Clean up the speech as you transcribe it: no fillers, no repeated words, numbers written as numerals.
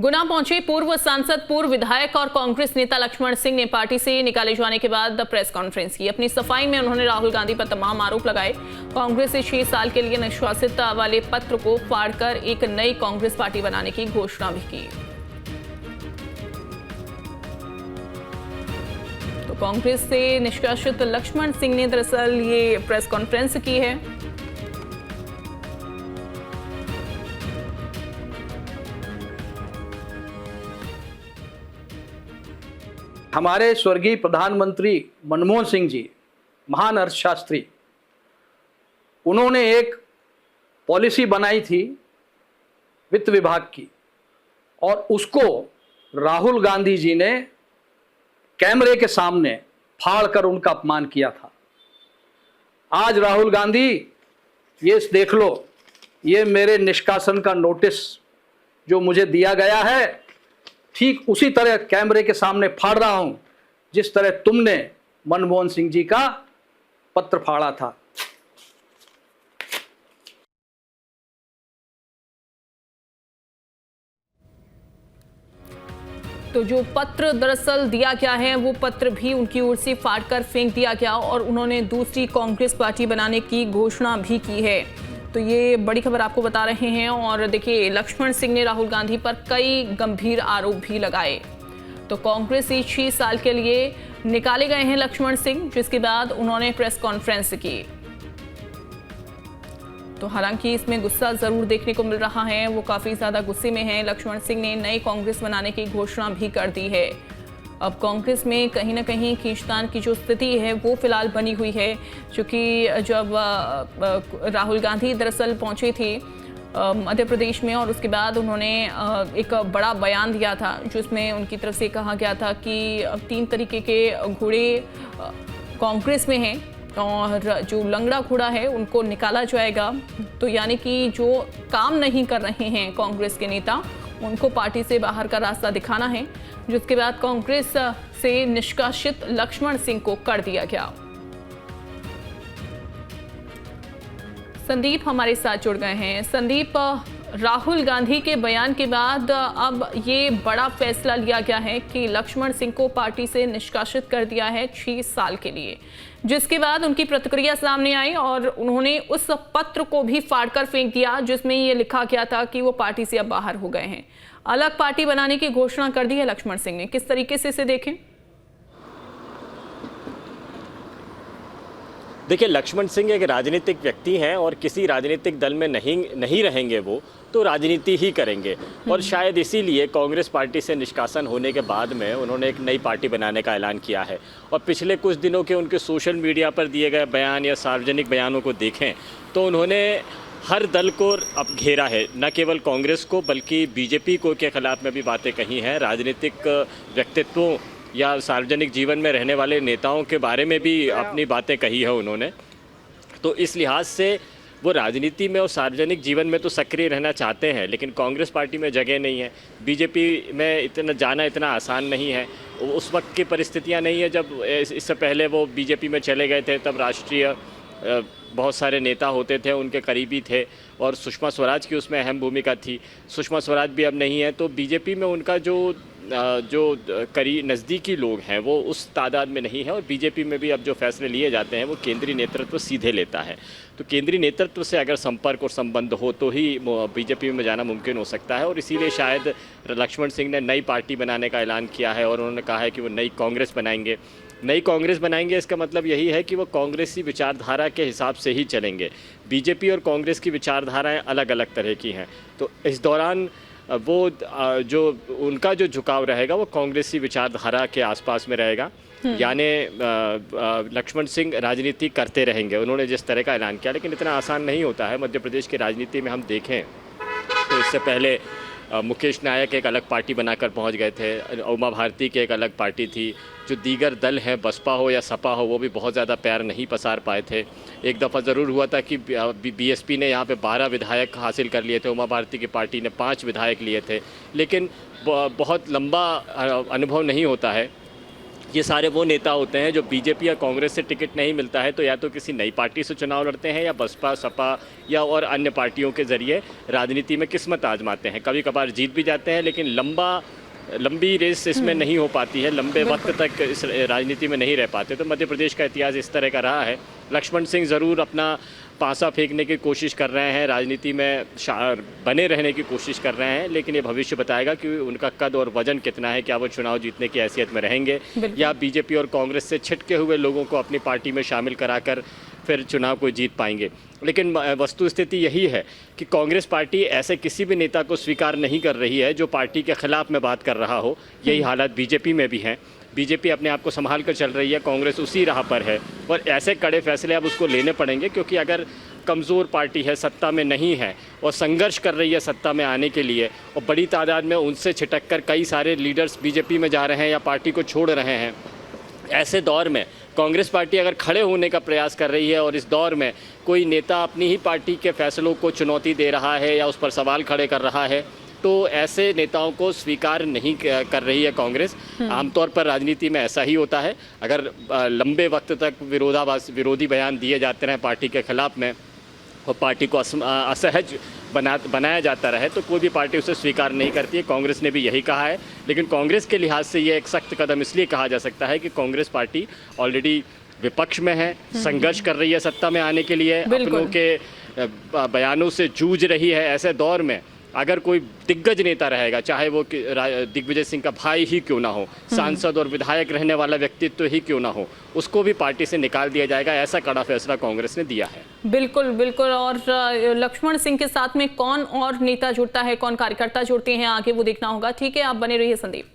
गुना पहुंचे पूर्व सांसद, पूर्व विधायक और कांग्रेस नेता लक्ष्मण सिंह ने पार्टी से निकाले जाने के बाद प्रेस कॉन्फ्रेंस की। अपनी सफाई में उन्होंने राहुल गांधी पर तमाम आरोप लगाए। कांग्रेस से 6 साल के लिए निष्कासित वाले पत्र को फाड़कर एक नई कांग्रेस पार्टी बनाने की घोषणा भी की। तो कांग्रेस से निष्कासित लक्ष्मण सिंह ने दरअसल ये प्रेस कॉन्फ्रेंस की है। हमारे स्वर्गीय प्रधानमंत्री मनमोहन सिंह जी, महान अर्थशास्त्री, उन्होंने एक पॉलिसी बनाई थी वित्त विभाग की, और उसको राहुल गांधी जी ने कैमरे के सामने फाड़कर उनका अपमान किया था। आज राहुल गांधी, ये देख लो, ये मेरे निष्कासन का नोटिस जो मुझे दिया गया है, ठीक उसी तरह कैमरे के सामने फाड़ रहा हूं जिस तरह तुमने मनमोहन सिंह जी का पत्र फाड़ा था। तो जो पत्र दरअसल दिया गया है, वो पत्र भी उनकी ओर से फाड़कर फेंक दिया गया और उन्होंने दूसरी कांग्रेस पार्टी बनाने की घोषणा भी की है। तो ये बड़ी खबर आपको बता रहे हैं। और देखिए, लक्ष्मण सिंह ने राहुल गांधी पर कई गंभीर आरोप भी लगाए। तो कांग्रेस से 6 साल के लिए निकाले गए हैं लक्ष्मण सिंह, जिसके बाद उन्होंने प्रेस कॉन्फ्रेंस की। तो हालांकि इसमें गुस्सा जरूर देखने को मिल रहा है, वो काफी ज्यादा गुस्से में हैं। लक्ष्मण सिंह ने नई कांग्रेस बनाने की घोषणा भी कर दी है। अब कांग्रेस में कहीं ना कहीं खींचतान की जो स्थिति है वो फिलहाल बनी हुई है, क्योंकि जब राहुल गांधी दरअसल पहुंचे थे मध्य प्रदेश में, और उसके बाद उन्होंने एक बड़ा बयान दिया था जिसमें उनकी तरफ से कहा गया था कि 3 तरीके के घोड़े कांग्रेस में हैं और जो लंगड़ा घोड़ा है उनको निकाला जाएगा। तो यानी कि जो काम नहीं कर रहे हैं कांग्रेस के नेता, उनको पार्टी से बाहर का रास्ता दिखाना है, जिसके बाद कांग्रेस से निष्कासित लक्ष्मण सिंह को कर दिया गया। संदीप हमारे साथ जुड़ गए हैं। संदीप, राहुल गांधी के बयान के बाद अब ये बड़ा फैसला लिया गया है कि लक्ष्मण सिंह को पार्टी से निष्कासित कर दिया है 6 साल के लिए, जिसके बाद उनकी प्रतिक्रिया सामने आई और उन्होंने उस पत्र को भी फाड़कर फेंक दिया जिसमें ये लिखा गया था कि वो पार्टी से अब बाहर हो गए हैं। अलग पार्टी बनाने की घोषणा कर दी है लक्ष्मण सिंह ने। किस तरीके से इसे देखें? देखिए, लक्ष्मण सिंह एक राजनीतिक व्यक्ति हैं और किसी राजनीतिक दल में नहीं रहेंगे, वो तो राजनीति ही करेंगे। और शायद इसीलिए कांग्रेस पार्टी से निष्कासन होने के बाद में उन्होंने एक नई पार्टी बनाने का ऐलान किया है। और पिछले कुछ दिनों के उनके सोशल मीडिया पर दिए गए बयान या सार्वजनिक बयानों को देखें तो उन्होंने हर दल को अब घेरा है, न केवल कांग्रेस को बल्कि बीजेपी को के खिलाफ में भी बातें कही हैं। राजनीतिक व्यक्तित्वों या सार्वजनिक जीवन में रहने वाले नेताओं के बारे में भी अपनी बातें कही है उन्होंने। तो इस लिहाज से वो राजनीति में और सार्वजनिक जीवन में तो सक्रिय रहना चाहते हैं, लेकिन कांग्रेस पार्टी में जगह नहीं है। बीजेपी में इतना जाना इतना आसान नहीं है। उस वक्त की परिस्थितियां नहीं है जब इससे पहले वो बीजेपी में चले गए थे, तब राष्ट्रीय बहुत सारे नेता होते थे, उनके करीबी थे और सुषमा स्वराज की उसमें अहम भूमिका थी। सुषमा स्वराज भी अब नहीं है, तो बीजेपी में उनका जो नज़दीकी लोग हैं वो उस तादाद में नहीं है। और बीजेपी में भी अब जो फैसले लिए जाते हैं वो केंद्रीय नेतृत्व सीधे लेता है। तो केंद्रीय नेतृत्व से अगर संपर्क और संबंध हो तो ही बीजेपी में जाना मुमकिन हो सकता है। और इसीलिए शायद लक्ष्मण सिंह ने नई पार्टी बनाने का ऐलान किया है और उन्होंने कहा है कि वो नई कांग्रेस बनाएंगे। नई कांग्रेस बनाएंगे इसका मतलब यही है कि वो कांग्रेसी विचारधारा के हिसाब से ही चलेंगे। बीजेपी और कांग्रेस की विचारधाराएं अलग अलग तरह की हैं। तो इस दौरान वो जो उनका जो झुकाव रहेगा वो कांग्रेसी विचारधारा के आसपास में रहेगा। यानी लक्ष्मण सिंह राजनीति करते रहेंगे, उन्होंने जिस तरह का ऐलान किया। लेकिन इतना आसान नहीं होता है। मध्य प्रदेश की राजनीति में हम देखें तो इससे पहले मुकेश नायक एक अलग पार्टी बनाकर पहुंच गए थे, उमा भारती की एक अलग पार्टी थी। जो दीगर दल हैं, बसपा हो या सपा हो, वो भी बहुत ज़्यादा प्यार नहीं पसार पाए थे। एक दफ़ा ज़रूर हुआ था कि बीएसपी ने यहाँ पे 12 विधायक हासिल कर लिए थे, उमा भारती की पार्टी ने 5 विधायक लिए थे। लेकिन बहुत लंबा अनुभव नहीं होता है ये सारे वो नेता होते हैं जो बीजेपी या कांग्रेस से टिकट नहीं मिलता है तो या तो किसी नई पार्टी से चुनाव लड़ते हैं या बसपा सपा या और अन्य पार्टियों के ज़रिए राजनीति में किस्मत आजमाते हैं। कभी कभार जीत भी जाते हैं, लेकिन लंबी रेस इसमें नहीं हो पाती है, लंबे वक्त तक इस राजनीति में नहीं रह पाते। तो मध्य प्रदेश का इतिहास इस तरह का रहा है। लक्ष्मण सिंह ज़रूर अपना पासा फेंकने की कोशिश कर रहे हैं, राजनीति में बने रहने की कोशिश कर रहे हैं, लेकिन ये भविष्य बताएगा कि उनका कद और वजन कितना है। क्या वो चुनाव जीतने की हैसियत में रहेंगे या बीजेपी और कांग्रेस से छिटके हुए लोगों को अपनी पार्टी में शामिल कराकर फिर चुनाव को जीत पाएंगे। लेकिन वस्तुस्थिति यही है कि कांग्रेस पार्टी ऐसे किसी भी नेता को स्वीकार नहीं कर रही है जो पार्टी के खिलाफ में बात कर रहा हो। यही हालात बीजेपी में भी हैं। बीजेपी अपने आप को संभाल कर चल रही है, कांग्रेस उसी राह पर है और ऐसे कड़े फैसले अब उसको लेने पड़ेंगे, क्योंकि अगर कमज़ोर पार्टी है, सत्ता में नहीं है और संघर्ष कर रही है सत्ता में आने के लिए, और बड़ी तादाद में उनसे छिटक कर कई सारे लीडर्स बीजेपी में जा रहे हैं या पार्टी को छोड़ रहे हैं, ऐसे दौर में कांग्रेस पार्टी अगर खड़े होने का प्रयास कर रही है और इस दौर में कोई नेता अपनी ही पार्टी के फैसलों को चुनौती दे रहा है या उस पर सवाल खड़े कर रहा है, तो ऐसे नेताओं को स्वीकार नहीं कर रही है कांग्रेस। आमतौर पर राजनीति में ऐसा ही होता है। अगर लंबे वक्त तक विरोधी बयान दिए जाते रहे पार्टी के खिलाफ में और पार्टी को असहज बनाया जाता रहे तो कोई भी पार्टी उसे स्वीकार नहीं करती है। कांग्रेस ने भी यही कहा है, लेकिन कांग्रेस के लिहाज से ये एक सख्त कदम इसलिए कहा जा सकता है कि कांग्रेस पार्टी ऑलरेडी विपक्ष में है, संघर्ष कर रही है सत्ता में आने के लिए, अपनों के बयानों से जूझ रही है। ऐसे दौर में अगर कोई दिग्गज नेता रहेगा, चाहे वो दिग्विजय सिंह का भाई ही क्यों ना हो, सांसद और विधायक रहने वाला व्यक्तित्व ही क्यों ना हो, उसको भी पार्टी से निकाल दिया जाएगा। ऐसा कड़ा फैसला कांग्रेस ने दिया है। बिल्कुल बिल्कुल। और लक्ष्मण सिंह के साथ में कौन और नेता जुड़ता है, कौन कार्यकर्ता जुड़ते हैं, आगे वो देखना होगा। ठीक है, आप बने रहिए संदीप।